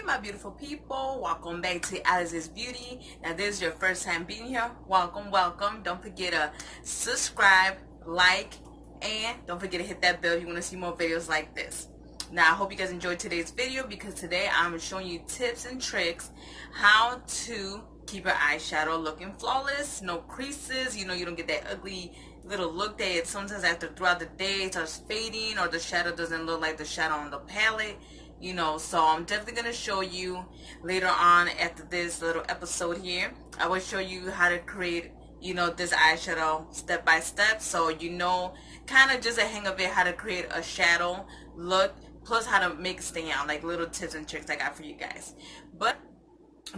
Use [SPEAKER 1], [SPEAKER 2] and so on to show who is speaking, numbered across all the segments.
[SPEAKER 1] my beautiful people, welcome back to Alazaes Beauty. Now this is your first time being here, welcome. Don't forget to subscribe, like, and don't forget to hit that bell if you want to see more videos like this. Now I hope you guys enjoyed today's video, because today I'm showing you tips and tricks how to keep your eyeshadow looking flawless, no creases, you don't get that ugly little look that sometimes after throughout the day it starts fading, or the shadow doesn't look like the shadow on the palette. So I'm definitely going to show you later on after this little episode here. I will show you how to create, this eyeshadow step by step. So, kind of just a hang of it, how to create a shadow look, plus how to make it stand out, like little tips and tricks I got for you guys. But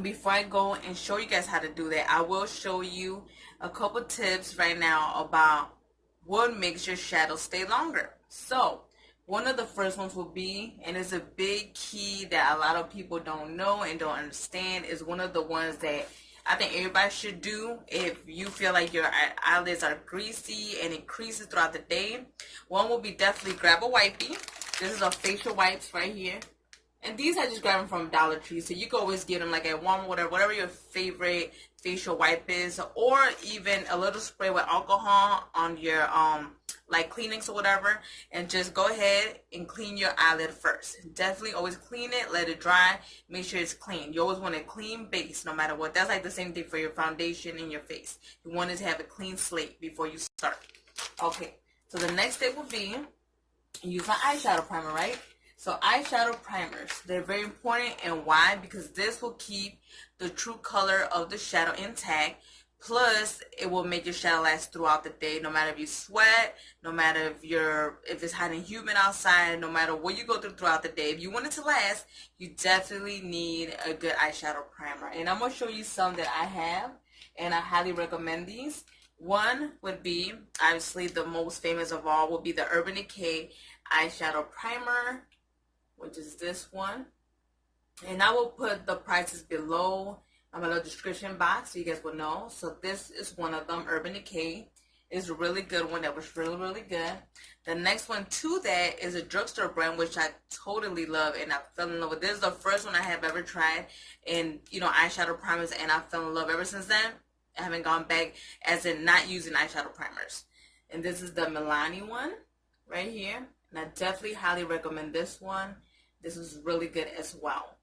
[SPEAKER 1] before I go and show you guys how to do that, I will show you a couple tips right now about what makes your shadow stay longer. So, one of the first ones will be, and it's a big key that a lot of people don't know and don't understand, is one of the ones that I think everybody should do if you feel like your eyelids are greasy and it creases throughout the day. One will be definitely grab a wipey. This is a facial wipes right here. And these I just grab them from Dollar Tree, so you can always get them like at Walmart, whatever your favorite facial wipe is, or even a little spray with alcohol on your like Kleenex or whatever, and just go ahead and clean your eyelid first. Definitely always clean it, let it dry, make sure it's clean. You always want a clean base no matter what. That's like the same thing for your foundation in your face. You want it to have a clean slate before you start. Okay, so the next step will be use an eyeshadow primer, right? So eyeshadow primers, they're very important. And why? Because this will keep the true color of the shadow intact. Plus, it will make your shadow last throughout the day, no matter if you sweat, no matter if it's hot and humid outside, no matter what you go through throughout the day. If you want it to last, you definitely need a good eyeshadow primer. And I'm going to show you some that I have, and I highly recommend these. One would be, obviously, the most famous of all will be the Urban Decay eyeshadow primer, which is this one. And I will put the prices below a little description box so you guys will know. So this is one of them, Urban Decay. It's a really good one that was really good. The next one to that is a drugstore brand, which I totally love and I fell in love with. This is the first one I have ever tried in, eyeshadow primers, and I fell in love ever since then. I haven't gone back as in not using eyeshadow primers. And this is the Milani one right here. And I definitely highly recommend this one. This is really good as well.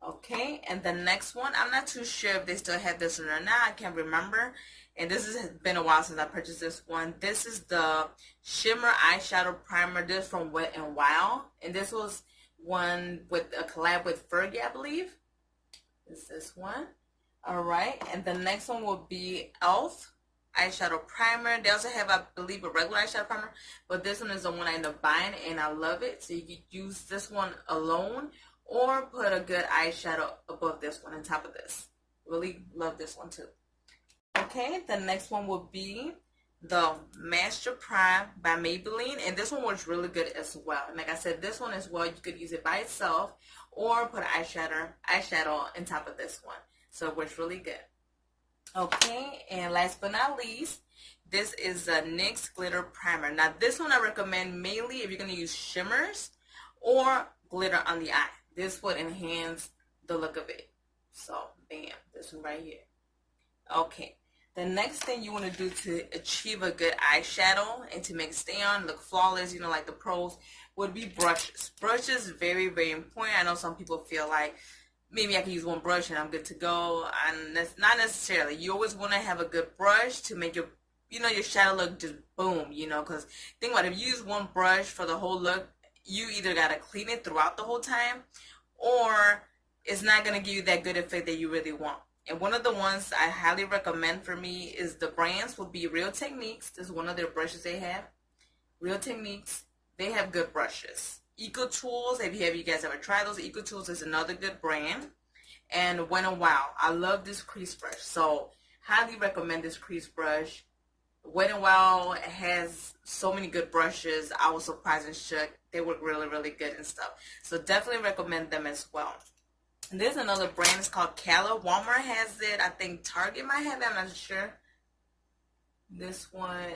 [SPEAKER 1] Okay, and the next one, I'm not too sure if they still have this one or not. I can't remember. And this has been a while since I purchased this one. This is the Shimmer Eyeshadow Primer. This from Wet n Wild. And this was one with a collab with Fergie, I believe. Is this one. Alright, and the next one will be e.l.f. Eyeshadow Primer. They also have, I believe, a regular eyeshadow primer. But this one is the one I end up buying, and I love it. So you can use this one alone, or put a good eyeshadow above this one on top of this. Really love this one too. Okay, the next one will be the Master Prime by Maybelline. And this one works really good as well. And like I said, this one as well, you could use it by itself or put eyeshadow on top of this one. So it works really good. Okay, and last but not least, this is a NYX Glitter Primer. Now this one I recommend mainly if you're going to use shimmers or glitter on the eye. This would enhance the look of it. So, bam, this one right here. Okay, the next thing you want to do to achieve a good eyeshadow and to make it stay on, look flawless, like the pros, would be brushes. Brushes, very, very important. I know some people feel like maybe I can use one brush and I'm good to go. And that's not necessarily. You always want to have a good brush to make your, your shadow look just boom, because think about it, if you use one brush for the whole look, you either got to clean it throughout the whole time, or it's not going to give you that good effect that you really want. And one of the ones I highly recommend for me is the brands would be Real Techniques. This is one of their brushes they have. Real Techniques, they have good brushes. Eco Tools, have you guys ever tried those? Eco Tools is another good brand. And Wet n Wild, I love this crease brush. So highly recommend this crease brush. Wet n Wild has so many good brushes. I was surprised and shook. They work really, really good and stuff. So definitely recommend them as well. And there's another brand. It's called Cala. Walmart has it. I think Target might have it. I'm not sure. This one.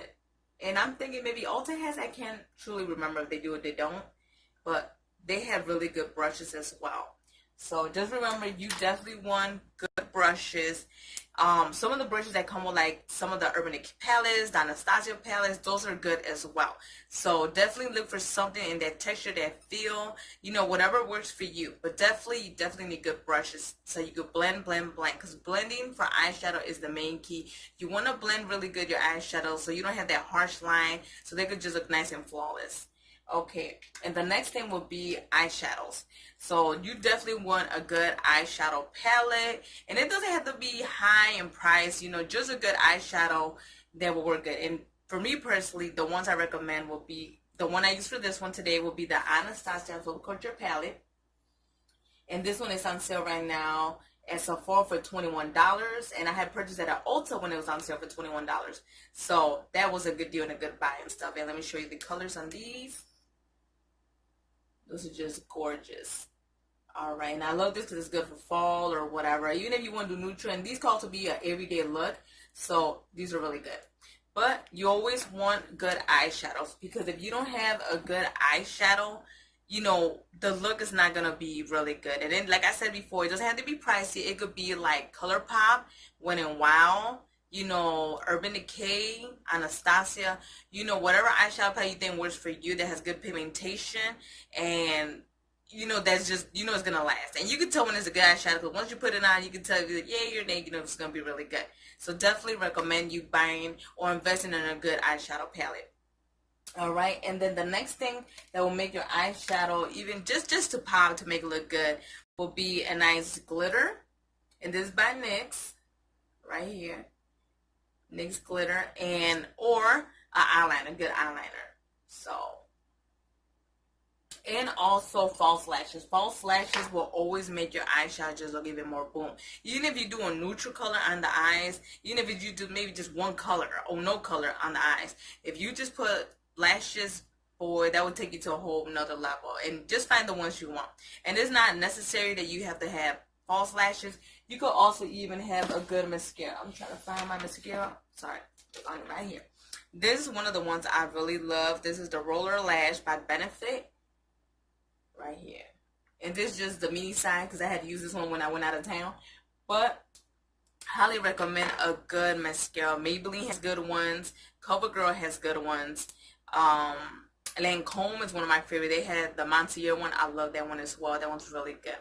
[SPEAKER 1] And I'm thinking maybe Ulta has it. I can't truly remember if they do or they don't. But they have really good brushes as well. So just remember, you definitely want good brushes. Some of the brushes that come with like some of the Urban Decay palettes, the Anastasia palettes, those are good as well. So definitely look for something in that texture, that feel, you know, whatever works for you. But you definitely need good brushes so you can blend, blend, blend. Because blending for eyeshadow is the main key. You want to blend really good your eyeshadow so you don't have that harsh line, so they could just look nice and flawless. Okay, and the next thing will be eyeshadows. So you definitely want a good eyeshadow palette, and it doesn't have to be high in price, you know, just a good eyeshadow that will work good. And for me personally, the ones I recommend will be, the one I use for this one today will be the Anastasia Full Culture palette. And this one is on sale right now at Sephora for $21, and I had purchased it at Ulta when it was on sale for $21. So that was a good deal and a good buy and stuff. And let me show you the colors on these. Those are just gorgeous. All right, and I love this because it's good for fall or whatever. Even if you want to do neutral, and these call to be an everyday look, so these are really good. But you always want good eyeshadows, because if you don't have a good eyeshadow, you know, the look is not going to be really good. And then, like I said before, it doesn't have to be pricey. It could be like ColourPop, When in Wow, you know, Urban Decay, Anastasia, you know, whatever eyeshadow palette you think works for you that has good pigmentation, and you know, that's just, you know, it's gonna last. And you can tell when it's a good eyeshadow, because once you put it on, you can tell, yeah, you're naked, you know, it's gonna be really good. So definitely recommend you buying or investing in a good eyeshadow palette. All right, and then the next thing that will make your eyeshadow even just to pop, to make it look good, will be a nice glitter. And this is by NYX, right here. NYX glitter, and or an eyeliner, good eyeliner. So, and also false lashes. False lashes will always make your eyeshadow just look even more boom. Even if you do a neutral color on the eyes, even if you do maybe just one color or no color on the eyes, if you just put lashes, boy, that would take you to a whole nother level. And just find the ones you want. And it's not necessary that you have to have false lashes. You could also even have a good mascara. I'm trying to find my mascara. Sorry, it's on it right here. This is one of the ones I really love. This is the Roller Lash by Benefit. Right here. And this is just the mini size, because I had to use this one when I went out of town. But highly recommend a good mascara. Maybelline has good ones. CoverGirl has good ones. Lancome is one of my favorite. They had the Montier one. I love that one as well. That one's really good.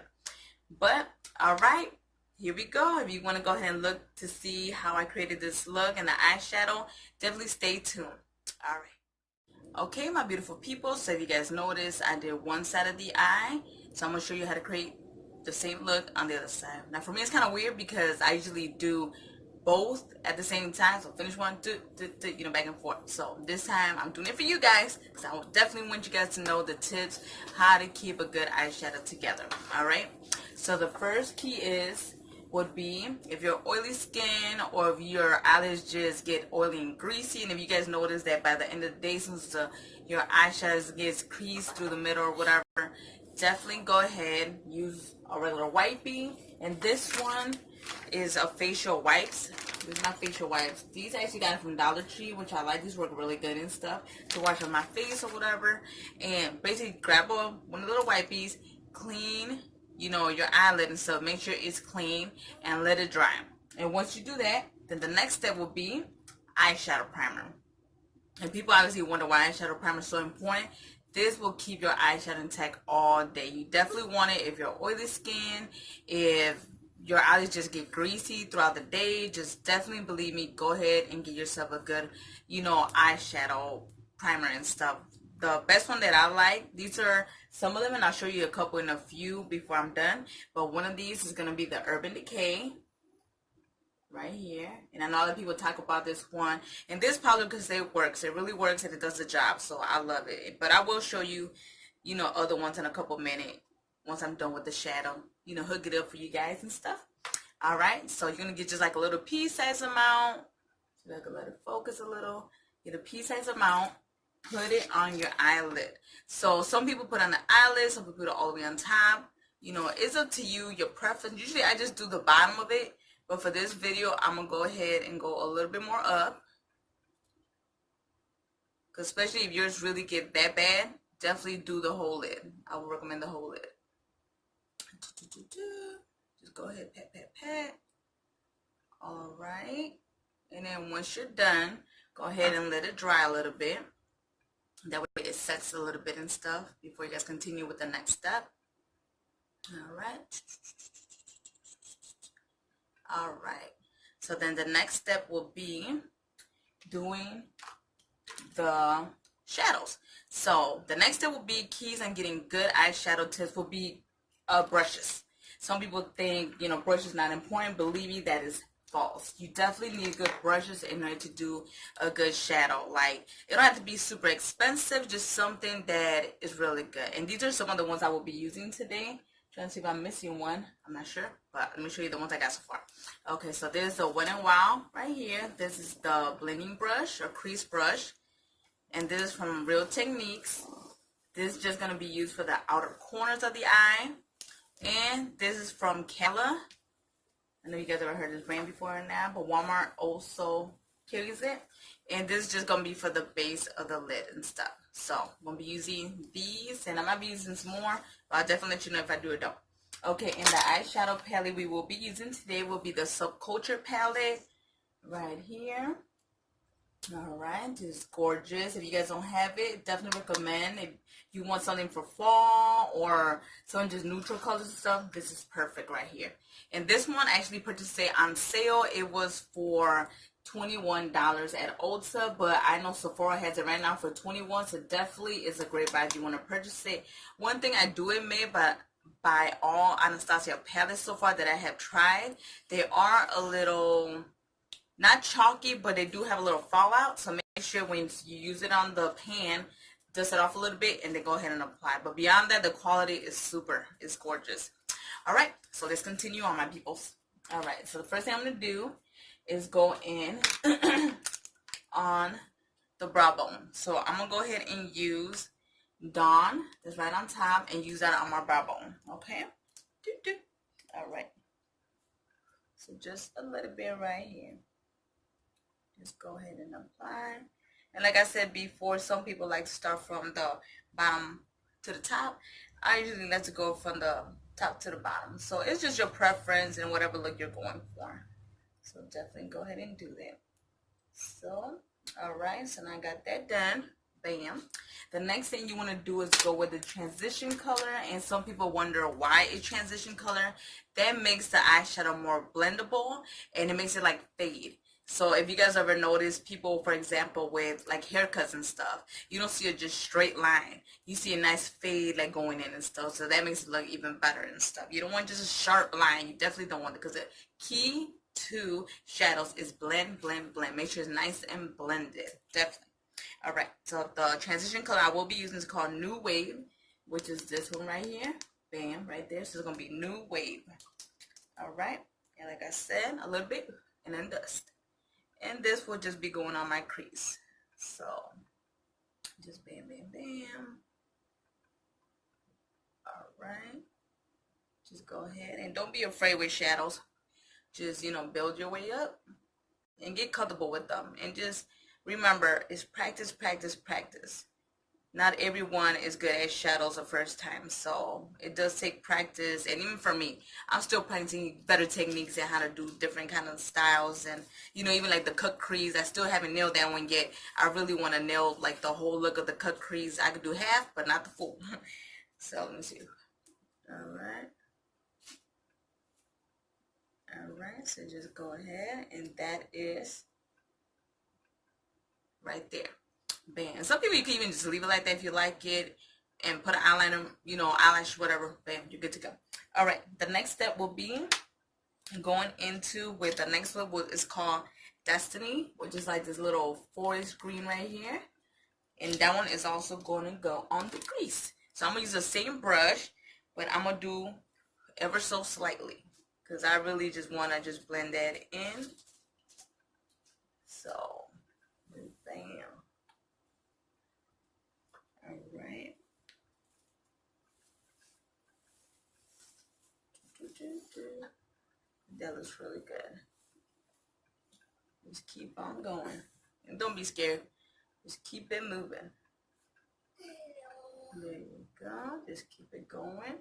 [SPEAKER 1] But all right, here we go. If you want to go ahead and look to see how I created this look and the eyeshadow, definitely stay tuned. All right. Okay, my beautiful people, so if you guys notice, I did one side of the eye, so I'm going to show you how to create the same look on the other side. Now, for me, it's kind of weird because I usually do both at the same time, so finish one, you know, back and forth. So this time, I'm doing it for you guys, because I definitely want you guys to know the tips, how to keep a good eyeshadow together, all right? So the first key would be if you're oily skin, or if your eyelids just get oily and greasy, and if you guys notice that by the end of the day, since your eyeshadow gets creased through the middle or whatever, definitely go ahead, use a regular wipey. And this one is a facial wipes. These are not facial wipes. These I actually got from Dollar Tree, which I like. These work really good and stuff to wash on my face or whatever. And basically grab one of the little wipies, clean, you know, your eyelid and stuff. Make sure it's clean and let it dry. And once you do that, then the next step will be eyeshadow primer. And people obviously wonder why eyeshadow primer is so important. This will keep your eyeshadow intact all day. You definitely want it if you're oily skin, if your eyelids just get greasy throughout the day. Just definitely, believe me, go ahead and get yourself a good, you know, eyeshadow primer and stuff. The best one that I like, these are some of them, and I'll show you a couple in a few before I'm done. But one of these is going to be the Urban Decay, right here. And I know other people talk about this one, and this probably because it works. It really works, and it does the job, so I love it. But I will show you, you know, other ones in a couple minutes once I'm done with the shadow. You know, hook it up for you guys and stuff. All right, so you're going to get just like a little pea-sized amount. So I can let it focus a little. Get a pea-sized amount. Put it on your eyelid. So some people put on the eyelid, some people put it all the way on top. You know, it's up to you, your preference. Usually I just do the bottom of it, but for this video, I'm going to go ahead and go a little bit more up. Because especially if yours really get that bad, definitely do the whole lid. I would recommend the whole lid. Just go ahead, pat, pat, pat. All right. And then once you're done, go ahead and let it dry a little bit. That way it sets a little bit and stuff before you guys continue with the next step. All right. All right. So then the next step will be doing the shadows. So the next step will be keys and getting good eyeshadow tips will be brushes. Some people think, you know, brushes not important. Believe me, that is false. You definitely need good brushes in order to do a good shadow. Like, it don't have to be super expensive, just something that is really good. And these are some of the ones I will be using today. Trying to see if I'm missing one. I'm not sure, but let me show you the ones I got so far. Okay, so there's the Wet n Wild right here. This is the blending brush or crease brush. And this is from Real Techniques. This is just going to be used for the outer corners of the eye. And this is from Kala. I know you guys ever heard this brand before now, but Walmart also carries it. And this is just going to be for the base of the lid and stuff. So I'm going to be using these, and I might be using some more, but I'll definitely let you know if I do or don't. Okay, and the eyeshadow palette we will be using today will be the Subculture palette right here. All right, this is gorgeous. If you guys don't have it, definitely recommend. If you want something for fall or some just neutral colors and stuff, this is perfect right here. And this one I actually purchased it on sale. It was for $21 at Ulta, but I know Sephora has it right now for $21, so definitely is a great buy if you want to purchase it. One thing I do admit, but by all Anastasia palettes so far that I have tried, they are a little not chalky, but they do have a little fallout, so make sure when you use it on the pan, dust it off a little bit and then go ahead and apply. But beyond that, the quality is super. It's gorgeous. All right, so let's continue on, my peoples. All right, so the first thing I'm going to do is go in on the brow bone. So I'm going to go ahead and use Dawn, that's right on top, and use that on my brow bone, okay? All right. So just a little bit right here. Just go ahead and apply. And like I said before, some people like to start from the bottom to the top. I usually like to go from the top to the bottom. So it's just your preference and whatever look you're going for. So definitely go ahead and do that. So, alright, so now I got that done. Bam. The next thing you want to do is go with the transition color. And some people wonder why a transition color. That makes the eyeshadow more blendable and it makes it like fade. So if you guys ever notice people, for example, with like haircuts and stuff, you don't see a just straight line. You see a nice fade like going in and stuff. So that makes it look even better and stuff. You don't want just a sharp line. You definitely don't want it, because the key to shadows is blend, blend, blend. Make sure it's nice and blended. Definitely. All right. So the transition color I will be using is called New Wave, which is this one right here. Bam, right there. So it's going to be New Wave. All right. And like I said, a little bit and then dust. And this will just be going on my crease. So, just bam, bam, bam. Alright. Just go ahead and don't be afraid with shadows. Just, you know, build your way up and get comfortable with them. And just remember, it's practice, practice, practice. Not everyone is good at shadows the first time, so it does take practice. And even for me, I'm still practicing better techniques and how to do different kind of styles, and you know, even like the cut crease, I still haven't nailed that one yet. I really want to nail like the whole look of the cut crease. I could do half, but not the full. So let me see. Alright, so just go ahead, and that is right there. Bam. Some people, you can even just leave it like that if you like it, and put an eyeliner, you know, eyelash, whatever. Bam, you're good to go. All right, the next step will be going into with the next one, which is called Destiny, which is like this little forest green right here, and that one is also going to go on the crease. So I'm gonna use the same brush, but I'm gonna do ever so slightly, because I really just want to just blend that in. So bam. Alright. That looks really good. Just keep on going. And don't be scared. Just keep it moving. There you go. Just keep it going.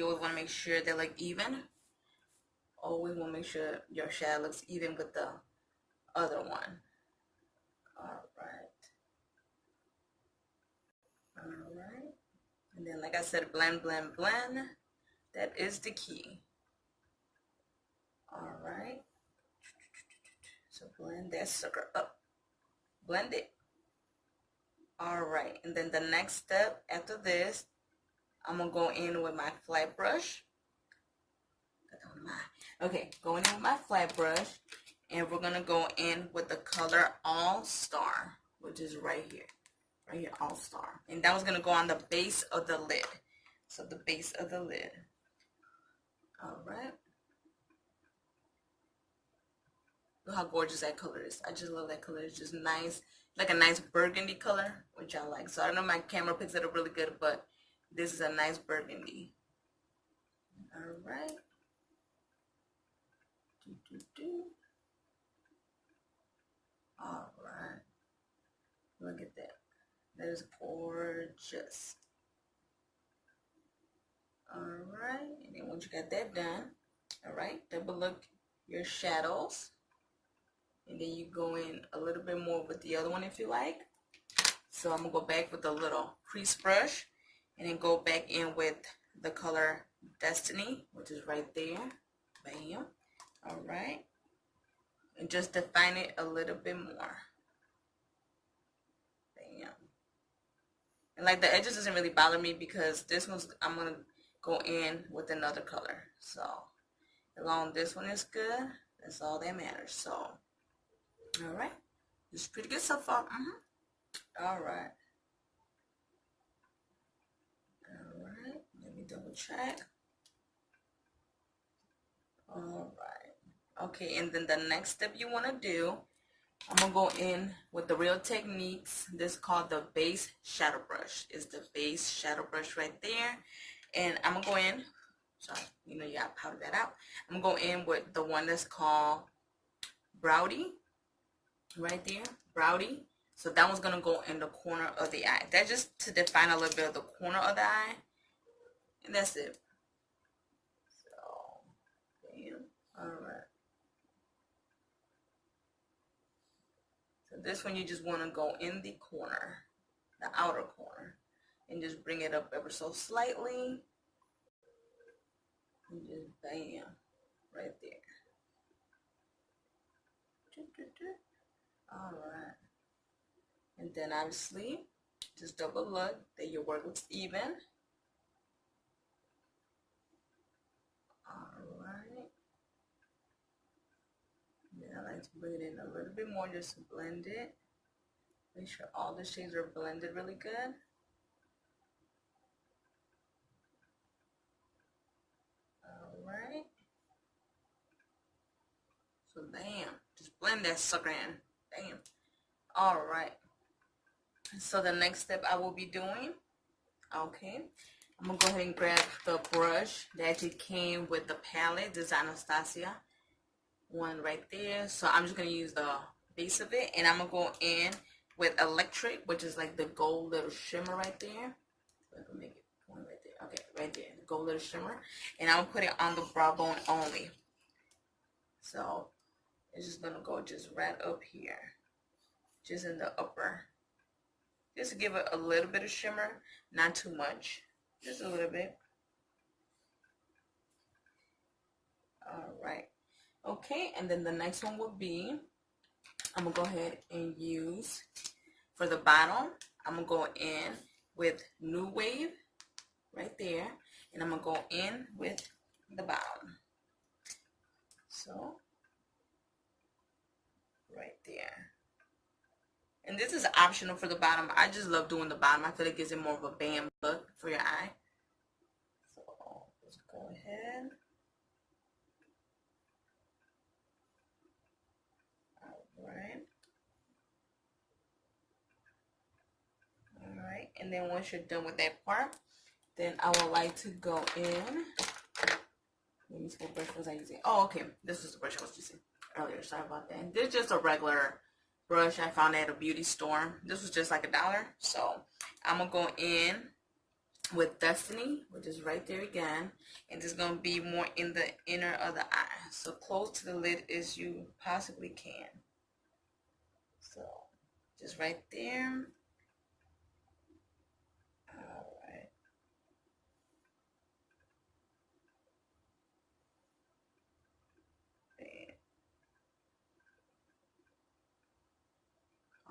[SPEAKER 1] you always want to make sure they look even. Always want to make sure your shadow looks even with the other one. Alright. Alright. And then, like I said, blend, blend, blend. That is the key. Alright. So blend that sucker up. Blend it. Alright. And then the next step after this, I'm going to go in with my flat brush. Okay, going in with my flat brush. And we're going to go in with the color All Star, which is right here. Right here, All Star. And that was going to go on the base of the lid. So the base of the lid. Alright. Look how gorgeous that color is. I just love that color. It's just nice. Like a nice burgundy color, which I like. So I don't know if my camera picks it up really good, but this is a nice burgundy. Alright. Alright. Look at that. That is gorgeous. Alright. And then once you got that done, alright, double look your shadows. And then you go in a little bit more with the other one if you like. So I'm going to go back with a little crease brush. And then go back in with the color Destiny, which is right there. Bam. Alright. And just define it a little bit more. Bam. And like the edges doesn't really bother me because this one's, I'm going to go in with another color. So as long as this one is good, that's all that matters. So, alright. It's pretty good so far. Alright. Alright. Let me double check. Alright. Okay, and then the next step you want to do, I'm going to go in with the Real Techniques. This is called the Base Shadow Brush. It's the Base Shadow Brush right there. And I'm going to go in, sorry, you know you got to powder that out. I'm going to go in with the one that's called Browdy. Right there, Browdy. So that one's going to go in the corner of the eye. That's just to define a little bit of the corner of the eye. And that's it. So, bam. Alright. So this one you just want to go in the corner, the outer corner, and just bring it up ever so slightly. And just bam, right there. Alright. And then obviously, just double look that your work looks even. Alright. Then I like to bring it in a little bit more just to blend it. Make sure all the shades are blended really good. Alright. So bam. Just blend that sucker in. Bam. Alright. So the next step I will be doing, okay, I'm going to go ahead and grab the brush that actually came with the palette. This is Anastasia one right there. So I'm just going to use the base of it, and I'm going to go in with Electric, which is like the gold little shimmer right there. So I can make it point right there. Okay, right there, the gold little shimmer. And I'm going to put it on the brow bone only. So it's just going to go just right up here, just in the upper. Just to give it a little bit of shimmer, not too much, just a little bit. Alright. Okay, and then the next one will be, I'm going to go ahead and use, for the bottom, I'm going to go in with New Wave, right there. And I'm going to go in with the bottom. So, right there. And this is optional for the bottom. I just love doing the bottom. I feel like it gives it more of a bam look for your eye. So let's go ahead. Alright. Alright. And then once you're done with that part, then I would like to go in. Let me see what brush was I using. Oh, okay. This is the brush I was using earlier. Sorry about that. This is just a regular brush I found at a beauty store. This was just like $1. So I'm gonna go in with Destiny, which is right there again. And it's going to be more in the inner of the eye. So close to the lid as you possibly can. So just right there. Alright.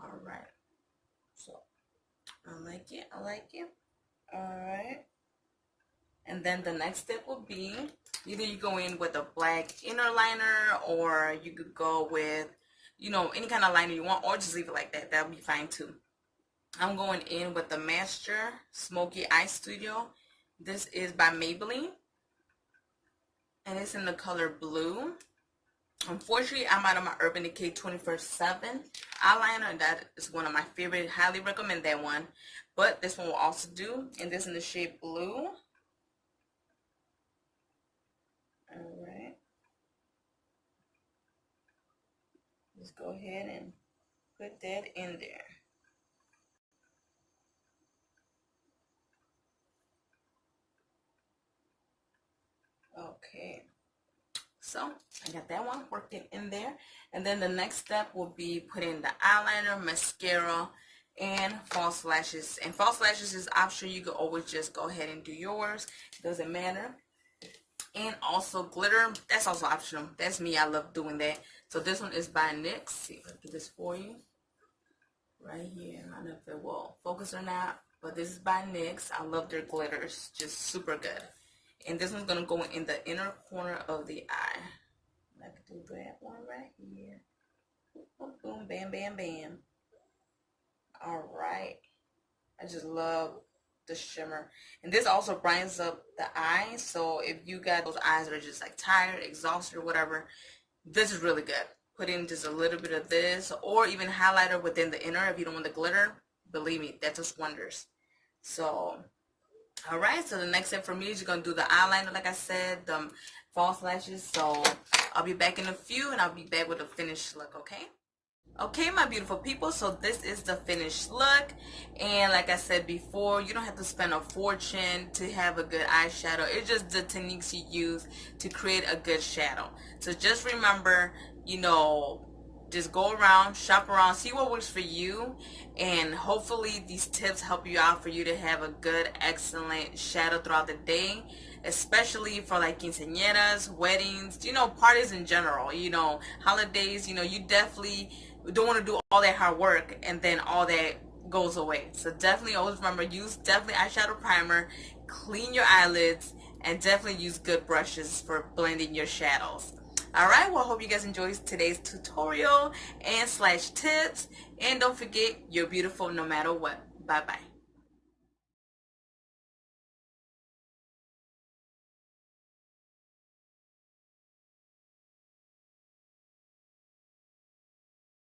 [SPEAKER 1] Alright. So I like it. I like it. Alright. And then the next step will be either you go in with a black inner liner, or you could go with, you know, any kind of liner you want, or just leave it like that. That'll be fine too. I'm going in with the Master Smoky Eye Studio. This is by Maybelline, and it's in the color blue. Unfortunately, I'm out of my Urban Decay 24/7 eyeliner, and that is one of my favorite. Highly recommend that one. But this one will also do, and this in the shade blue. Alright. Just go ahead and put that in there. Okay. So I got that one working in there. And then the next step will be putting the eyeliner, mascara, and false lashes. And false lashes is optional. You can always just go ahead and do yours. It doesn't matter. And also glitter, that's also optional. That's me. I love doing that. So this one is by NYX. See if I can get this for you. Right here. I don't know if it will focus or not, but this is by NYX. I love their glitters. Just super good. And this one's going to go in the inner corner of the eye. I can do that one right here. Boom, boom, bam, bam, bam. Alright. I just love the shimmer. And this also brightens up the eye. So if you got those eyes that are just like tired, exhausted, or whatever, this is really good. Put in just a little bit of this, or even highlighter within the inner if you don't want the glitter. Believe me, that does wonders. So alright, so the next step for me is you're going to do the eyeliner, like I said, the false lashes. So I'll be back in a few, and I'll be back with a finished look, okay? Okay, my beautiful people, so this is the finished look. And like I said before, you don't have to spend a fortune to have a good eyeshadow. It's just the techniques you use to create a good shadow. So just remember, you know, just go around, shop around, see what works for you, and hopefully these tips help you out for you to have a good, excellent shadow throughout the day, especially for like quinceañeras, weddings, you know, parties in general, you know, holidays. You know, you definitely don't want to do all that hard work and then all that goes away. So definitely always remember, use definitely eyeshadow primer, clean your eyelids, and definitely use good brushes for blending your shadows. Alright, well, I hope you guys enjoyed today's tutorial and /tips. And don't forget, you're beautiful no matter what. Bye-bye.